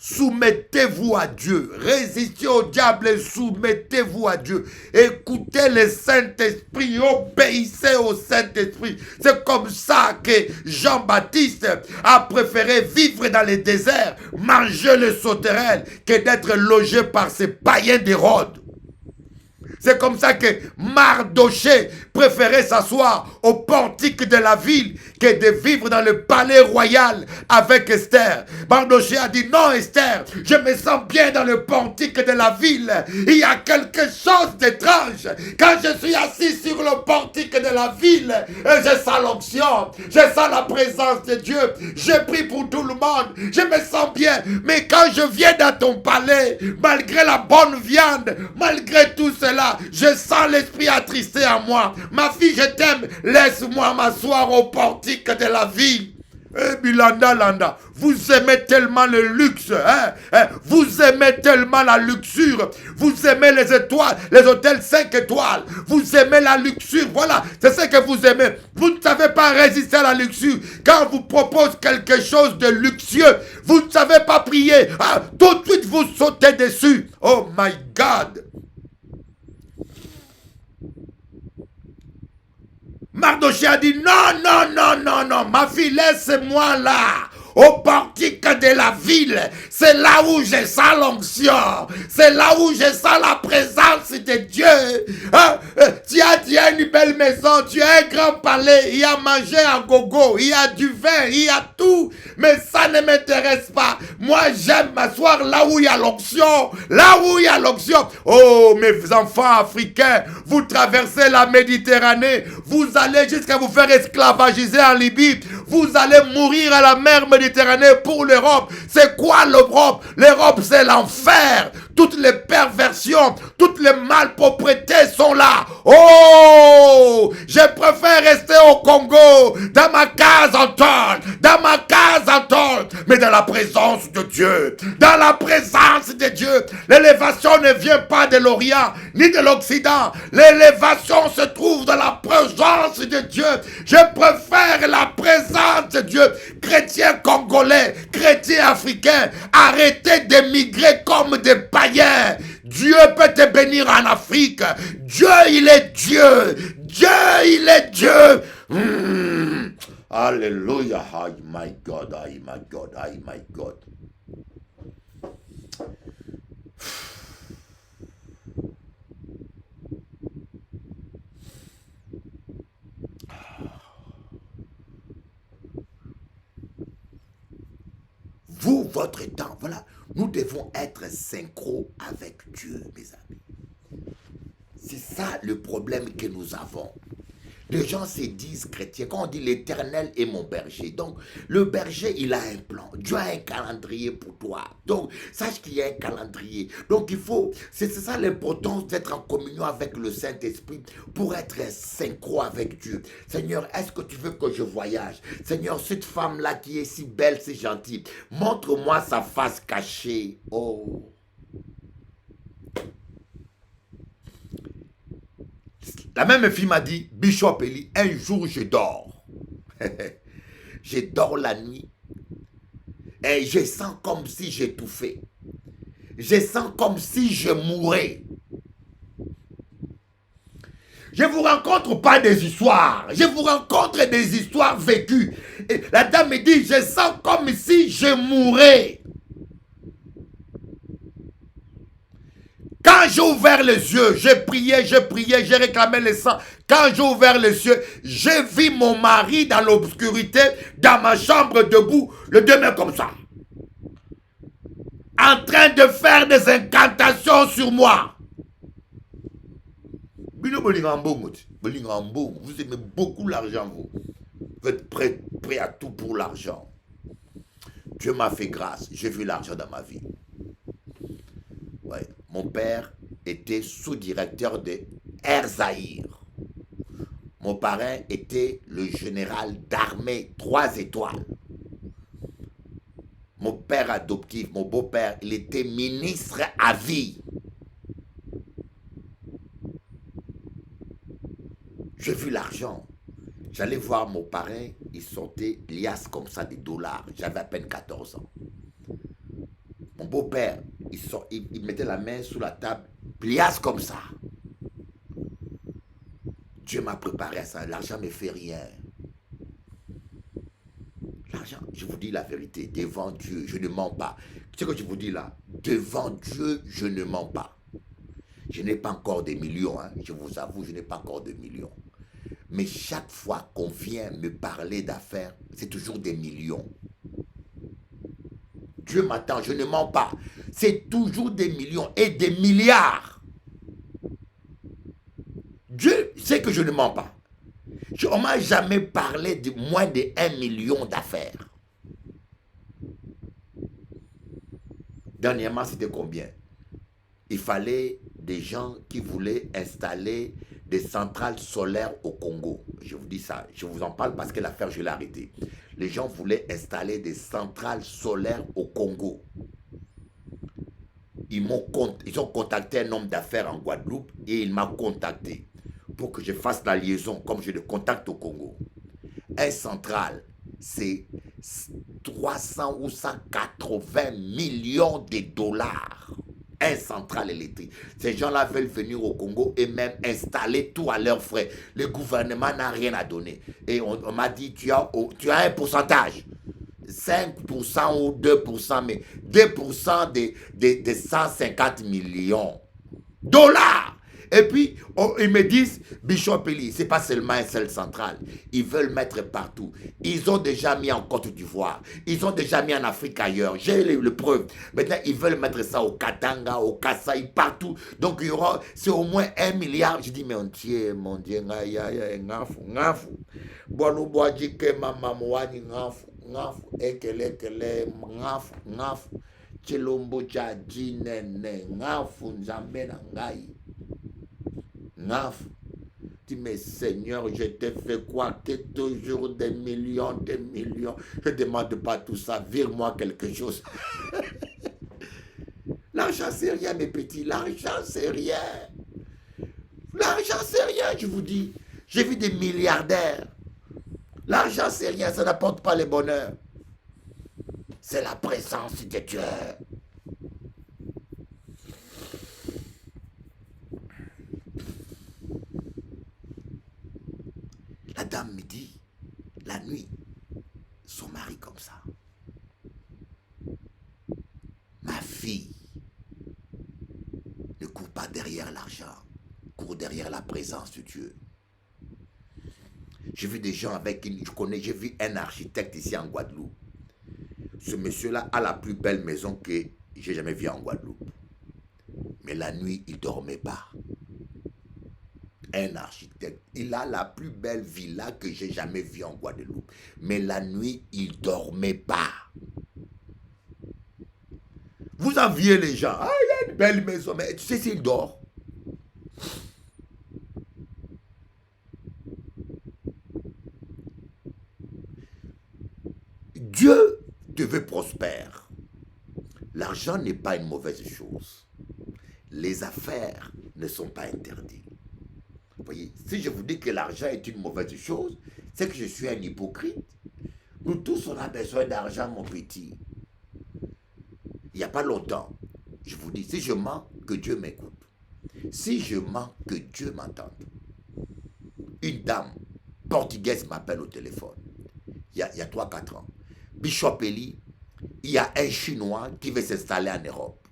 soumettez-vous à Dieu. Résistez au diable et soumettez-vous à Dieu. Écoutez le Saint-Esprit, obéissez au Saint-Esprit. C'est comme ça que Jean-Baptiste a préféré vivre dans les déserts, manger le sauterelle, que d'être logé par ces païens d'Hérode. C'est comme ça que Mardoché préférait s'asseoir au portique de la ville que de vivre dans le palais royal avec Esther. Mardoché a dit, non Esther, je me sens bien dans le portique de la ville. Il y a quelque chose d'étrange. Quand je suis assis sur le portique de la ville, je sens l'onction, je sens la présence de Dieu. Je prie pour tout le monde, je me sens bien. Mais quand je viens dans ton palais, malgré la bonne viande, malgré tout cela, je sens l'esprit attristé en moi. Ma fille, je t'aime. Laisse-moi m'asseoir au portique de la ville. Eh, Bilanda, Landa, vous aimez tellement le luxe, vous aimez tellement la luxure, vous aimez les étoiles, les hôtels 5 étoiles, vous aimez la luxure, voilà, c'est ce que vous aimez. Vous ne savez pas résister à la luxure. Quand on vous propose quelque chose de luxueux, vous ne savez pas prier, tout de suite vous sautez dessus. Oh my God. Mardoché a dit, non, non, non, non, non, ma fille, laisse-moi là, au portique de la ville. C'est là où je sens l'onction. C'est là où je sens la présence de Dieu. Tu as une belle maison, tu as un grand palais, il y a mangé à gogo, il y a du vin, il y a tout. Mais ça ne m'intéresse pas. Moi, j'aime m'asseoir là où il y a l'onction. Là où il y a l'onction. Oh, mes enfants africains, vous traversez la Méditerranée. Vous allez jusqu'à vous faire esclavagiser en Libye. Vous allez mourir à la mer Méditerranée pour l'Europe. C'est quoi l'Europe? L'Europe, c'est l'enfer. Toutes les perversions, toutes les malpropretés sont là. Oh, je préfère rester au Congo, dans ma case en tôle, dans ma case en tôle, mais dans la présence de Dieu. Dans la présence de Dieu. L'élévation ne vient pas de l'Orient, ni de l'Occident. L'élévation se trouve dans la présence de Dieu. Je préfère la présence de Dieu. Chrétiens congolais, chrétiens africains, arrêtez d'émigrer comme des païens. Dieu peut te bénir en Afrique. Dieu, il est Dieu. Dieu, il est Dieu. Alléluia. Oh my God, oh my God, oh my God. Vous, votre temps, voilà. Nous devons être synchro avec Dieu, mes amis. C'est ça le problème que nous avons. Les gens se disent chrétiens. Quand on dit l'Éternel est mon berger, donc le berger, il a un plan. Dieu a un calendrier pour toi. Donc, sache qu'il y a un calendrier. Donc, il faut, c'est ça l'importance d'être en communion avec le Saint-Esprit pour être synchro avec Dieu. Seigneur, est-ce que tu veux que je voyage? Seigneur, cette femme-là qui est si belle, si gentille, montre-moi sa face cachée. Oh. La même fille m'a dit, Bishop Eli, un jour je dors. Je dors la nuit. Et je sens comme si j'étouffais. Je sens comme si je mourais. Je vous rencontre pas des histoires. Je vous rencontre des histoires vécues. Et la dame me dit, je sens comme si je mourais. Quand j'ai ouvert les yeux, j'ai prié, j'ai réclamé le sang. Quand j'ai ouvert les yeux, j'ai vu mon mari dans l'obscurité, dans ma chambre debout, le deux mains comme ça. En train de faire des incantations sur moi. Vous aimez beaucoup l'argent, vous. Vous êtes prêt à tout pour l'argent. Dieu m'a fait grâce, j'ai vu l'argent dans ma vie. Ouais. Mon père était sous-directeur de Air Zahir. Mon parrain était le général d'armée 3 étoiles. Mon père adoptif, mon beau-père, il était ministre à vie. J'ai vu l'argent. J'allais voir mon parrain, il sortait liasse comme ça des dollars. J'avais à peine 14 ans. Mon beau-père, il mettait la main sous la table, pliasse comme ça. Dieu m'a préparé à ça. L'argent ne me fait rien. L'argent, je vous dis la vérité, devant Dieu, je ne mens pas. Ce que je vous dis là, devant Dieu, je ne mens pas. Je n'ai pas encore des millions, hein. Je vous avoue, je n'ai pas encore de millions. Mais chaque fois qu'on vient me parler d'affaires, c'est toujours des millions. Dieu m'attend, je ne mens pas. C'est toujours des millions et des milliards. Dieu sait que je ne mens pas. On ne m'a jamais parlé de moins de 1 million d'affaires. Dernièrement, c'était combien? Il fallait des gens qui voulaient installer des centrales solaires au Congo. Je vous dis ça, je vous en parle parce que l'affaire, je l'ai arrêtée. Les gens voulaient installer des centrales solaires au Congo. Ils ont contacté un homme d'affaires en Guadeloupe et il m'a contacté pour que je fasse la liaison comme je le contacte au Congo. Un central, c'est 300 ou 180 millions de dollars. Un central électrique. Ces gens-là veulent venir au Congo et même installer tout à leurs frais. Le gouvernement n'a rien à donner. Et on m'a dit, tu as un pourcentage. 5% ou 2%, mais 2% de 150 millions de dollars. Et puis, ils me disent, Bishop Eli, ce n'est pas seulement un seul central. Ils veulent mettre partout. Ils ont déjà mis en Côte d'Ivoire. Ils ont déjà mis en Afrique ailleurs. J'ai le preuve. Maintenant, ils veulent mettre ça au Katanga, au Kasaï, partout. Donc, il y aura, c'est au moins 1 milliard. Je dis, mais mon Dieu, ngafu. Bono boadjike mama mwani ngafu. Ekele, ngafu. Chilombo cha jinene, ngafu, nzambe na ngai. Ngaf, dis mais Seigneur, je t'ai fait quoi? Que toujours des millions. Je ne demande pas tout ça, vire-moi quelque chose. L'argent c'est rien mes petits, l'argent c'est rien. L'argent c'est rien, je vous dis. J'ai vu des milliardaires. L'argent c'est rien, ça n'apporte pas le bonheur. C'est la présence de Dieu. La dame me dit, la nuit, son mari comme ça. Ma fille ne court pas derrière l'argent, court derrière la présence de Dieu. J'ai vu des gens avec qui je connais, j'ai vu un architecte ici en Guadeloupe. Ce monsieur-là a la plus belle maison que j'ai jamais vue en Guadeloupe. Mais la nuit, il ne dormait pas. un architecte. Il a la plus belle villa que j'ai jamais vue en Guadeloupe. Mais la nuit, il ne dormait pas. Vous enviez les gens. Ah, il a une belle maison. Mais tu sais s'il dort? Dieu te veut prospère. L'argent n'est pas une mauvaise chose. Les affaires ne sont pas interdites. Vous voyez, si je vous dis que l'argent est une mauvaise chose, c'est que je suis un hypocrite. Nous tous, on a besoin d'argent, mon petit. Il n'y a pas longtemps, je vous dis, si je mens, que Dieu m'écoute. Si je mens, que Dieu m'entende. Une dame portugaise m'appelle au téléphone. Il y a 3-4 ans. Bishop Eli, il y a un Chinois qui veut s'installer en Europe.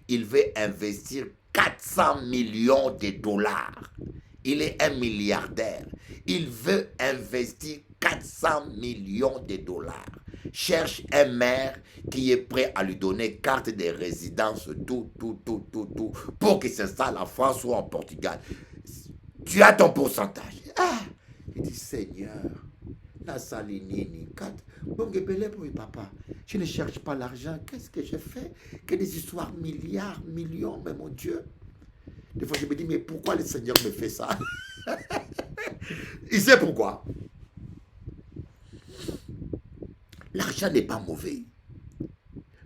Il veut investir 400 millions de dollars. Il est un milliardaire. Il veut investir 400 millions de dollars. Cherche un maire qui est prêt à lui donner carte de résidence, tout, pour qu'il s'installe en France ou en Portugal. Tu as ton pourcentage. Ah, il dit, Seigneur, papa, je ne cherche pas l'argent. Qu'est-ce que je fais? Que des histoires milliards, millions, mais mon Dieu. Des fois, je me dis, mais pourquoi le Seigneur me fait ça? Il sait pourquoi. L'argent n'est pas mauvais.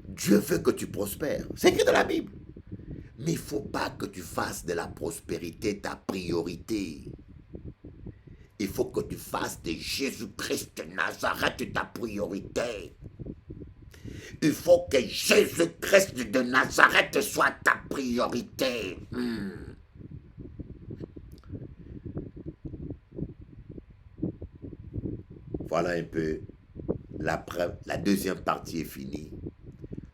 Dieu veut que tu prospères. C'est écrit dans la Bible. Mais il ne faut pas que tu fasses de la prospérité ta priorité. Il faut que tu fasses de Jésus-Christ de Nazareth ta priorité. Il faut que Jésus-Christ de Nazareth soit ta priorité. Voilà un peu. La deuxième partie est finie.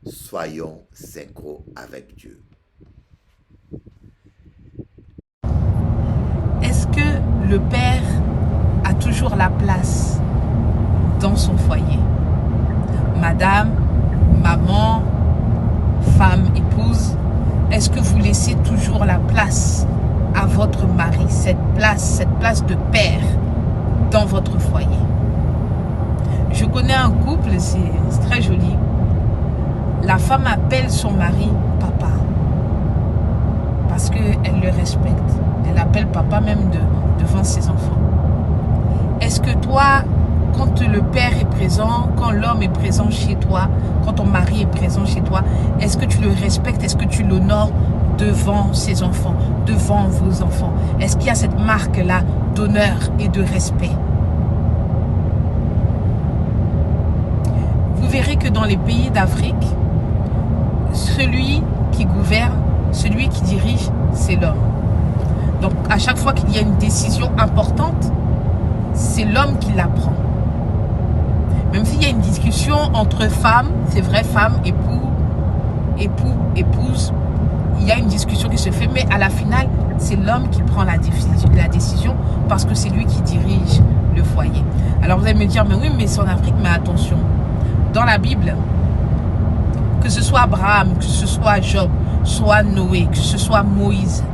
Soyons synchro avec Dieu. Est-ce que le père a toujours la place dans son foyer? Madame, maman, femme, épouse, est-ce que vous laissez toujours la place à votre mari, cette place de père dans votre foyer? Je connais un couple, c'est très joli. La femme appelle son mari papa parce qu'elle le respecte. Elle appelle papa même devant ses enfants. Est-ce que toi, quand le père est présent, quand l'homme est présent chez toi, quand ton mari est présent chez toi, est-ce que tu le respectes? Est-ce que tu l'honores devant ses enfants, devant vos enfants? Est-ce qu'il y a cette marque-là d'honneur et de respect? Vous verrez que dans les pays d'Afrique, celui qui gouverne, celui qui dirige, c'est l'homme. Donc à chaque fois qu'il y a une décision importante, c'est l'homme qui la prend. Même s'il y a une discussion entre femmes, c'est vrai, femme, épouse, il y a une discussion qui se fait, mais à la finale, c'est l'homme qui prend la décision parce que c'est lui qui dirige le foyer. Alors vous allez me dire, mais oui, mais c'est en Afrique, mais attention. Dans la Bible, que ce soit Abraham, que ce soit Job, soit Noé, que ce soit Moïse,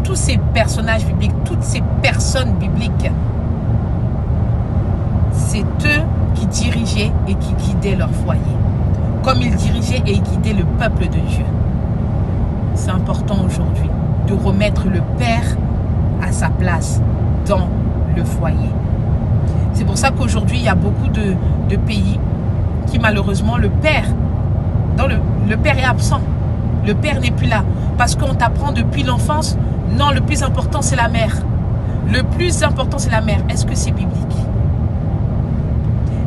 tous ces personnages bibliques, toutes ces personnes bibliques, c'est eux qui dirigeaient et qui guidaient leur foyer. Comme ils dirigeaient et guidaient le peuple de Dieu. C'est important aujourd'hui de remettre le Père à sa place dans le foyer. C'est pour ça qu'aujourd'hui, il y a beaucoup de pays qui malheureusement, le père est absent. Le père n'est plus là. Parce qu'on t'apprend depuis l'enfance, non, le plus important c'est la mère. Le plus important c'est la mère. Est-ce que c'est biblique?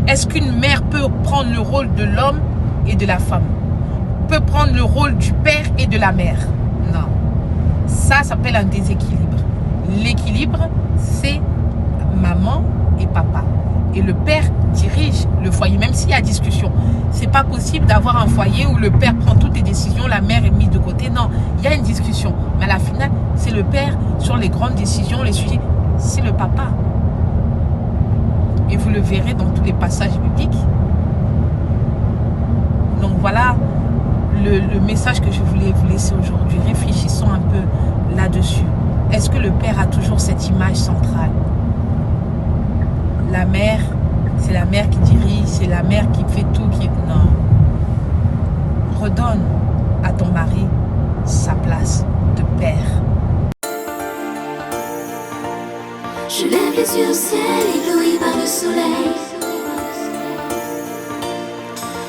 Est-ce qu'une mère peut prendre le rôle de l'homme et de la femme? Peut prendre le rôle du père et de la mère? Non. Ça s'appelle un déséquilibre. L'équilibre, c'est maman et papa. Et le père dirige le foyer, même s'il y a discussion. C'est pas possible d'avoir un foyer où le père prend toutes les décisions, la mère est mise de côté. Non, il y a une discussion. Mais à la finale, c'est le père sur les grandes décisions, les sujets. C'est le papa. Et vous le verrez dans tous les passages bibliques. Donc voilà le message que je voulais vous laisser aujourd'hui. Réfléchissons un peu là-dessus. est-ce que le père a toujours cette image centrale? La mère, c'est la mère qui dirige, c'est la mère qui fait tout, qui... Non. Redonne à ton mari sa place de père. Je lève les yeux au ciel, ébloui par le soleil.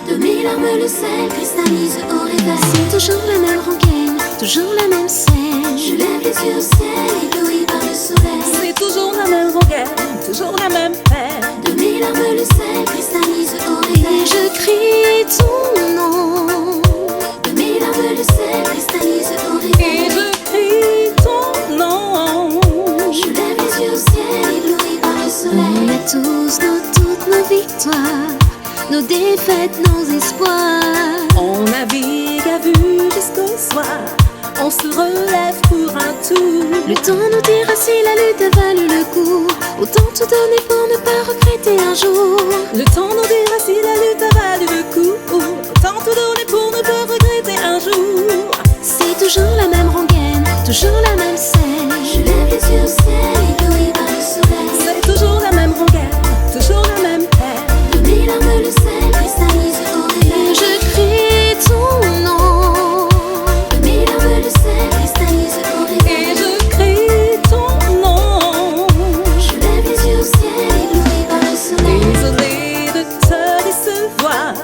De mes larmes le sel cristallise au réveil. C'est toujours la même rengaine, toujours la même scène. Je lève les yeux au ciel, ébloui par le soleil. C'est toujours la même rengaine, toujours la même peine. De mes larmes le sel cristallise au réveil. Et je crie ton nom. De mes larmes le sel cristallise au réveil. Et je crie ton nom. Je lève les yeux au ciel, ébloui par le soleil. On a tous toutes nos victoires, nos défaites, nos espoirs. On navigue à vue jusqu'au soir. On se relève pour un tour. Le temps nous dira si la lutte a valu le coup. Autant tout donner pour ne pas regretter un jour. Le temps nous dira si la lutte a valu le coup. Autant tout donner pour ne pas regretter un jour. C'est toujours la même rengaine, toujours la même scène. Je lève les yeux au ciel, ébloui par le soleil. C'est toujours la même rengaine, toujours la même peine. De mes larmes le sel cristallise au réveil. Et je crie ton nom. De mes larmes le sel cristallise au réveil. Et je crie ton nom. Je lève les yeux au ciel, ébloui par le soleil. Désolée de te décevoir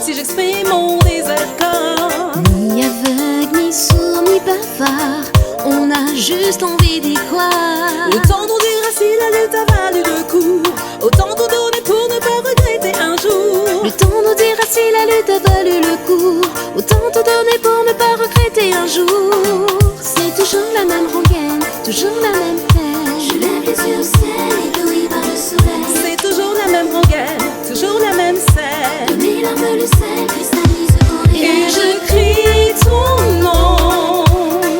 si j'exprime mon désaccord. Ni aveugle, ni sourd, ni bavard, on a juste envie d'y croire. Le temps nous dira si la lutte a valu le coup. Autant tout donner pour ne pas regretter un jour. Le temps nous dira si la lutte a valu le coup. Autant tout donner pour ne pas regretter un jour. C'est toujours la même rengaine, toujours la même peine. Je lève les yeux au ciel, ébloui par le soleil. C'est toujours la même rengaine, toujours la même De scène. mes larmes le sel cristallise au réveil. Et je crie ton nom.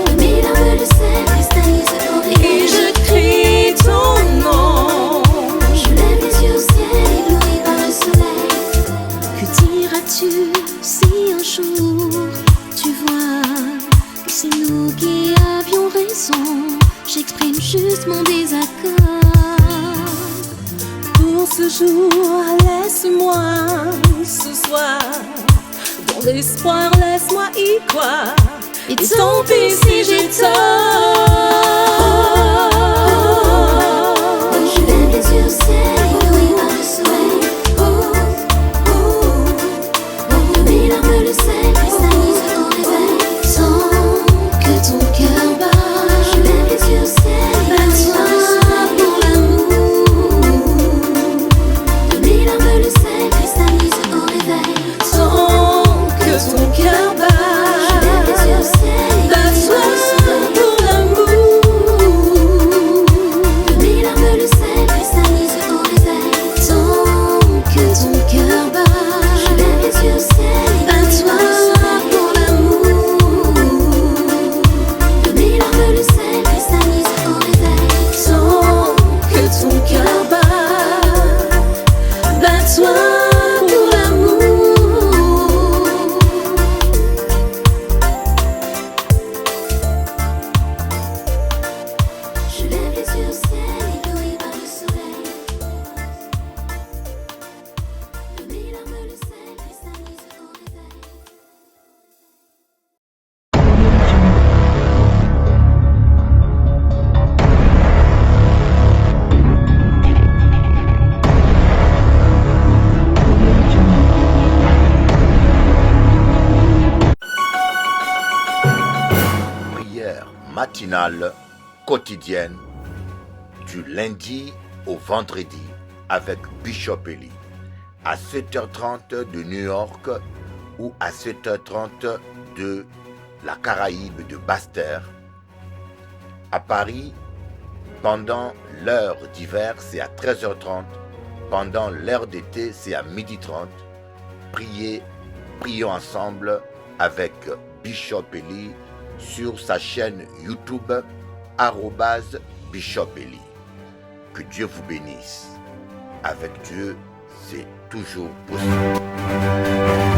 De mes larmes le sel cristallise au réveil. Et je crie ton nom. Je lève les yeux au ciel, ébloui par le soleil. Que diras-tu si un jour tu vois que c'est nous qui avions raison? J'exprime juste mon désaccord. Pour ce jour, laisse-moi ce soir. Dans l'espoir, laisse-moi y croire. Et Tant pis si j'ai tort. Je lève les yeux au ciel, ébloui par le soleil. De mes larmes le sel cristallise au réveil. Sans que ton cœur bat, je lève les yeux au ciel, ébloui par le soleil. Pour l'amour, De mes larmes le sel cristallise au réveil. tant que ton cœur bat. Je lève les yeux au ciel, ébloui par le soleil. Pour l'amour, De mes larmes le sel cristallise au réveil. tant que ton cœur bat. Je lève les yeux au ciel, ébloui par le soleil. Pour l'amour, De mes larmes le sel cristallise au réveil. tant que ton cœur bat. Bats-toi pour l'amour. Je lève les yeux au ciel, ébloui par le soleil. De mes larmes le sel cristallise au réveil. Prière matinale quotidienne du lundi au vendredi avec Bishop Eli à 7h30 de New York ou à 7h30 de la Caraïbe de Basse-Terre. À Paris, pendant l'heure d'hiver, c'est à 13h30. Pendant l'heure d'été, c'est à 12h30. Prions ensemble avec Bishop Eli sur sa chaîne YouTube @Bishop Eli. Que Dieu vous bénisse. Avec Dieu, c'est toujours possible.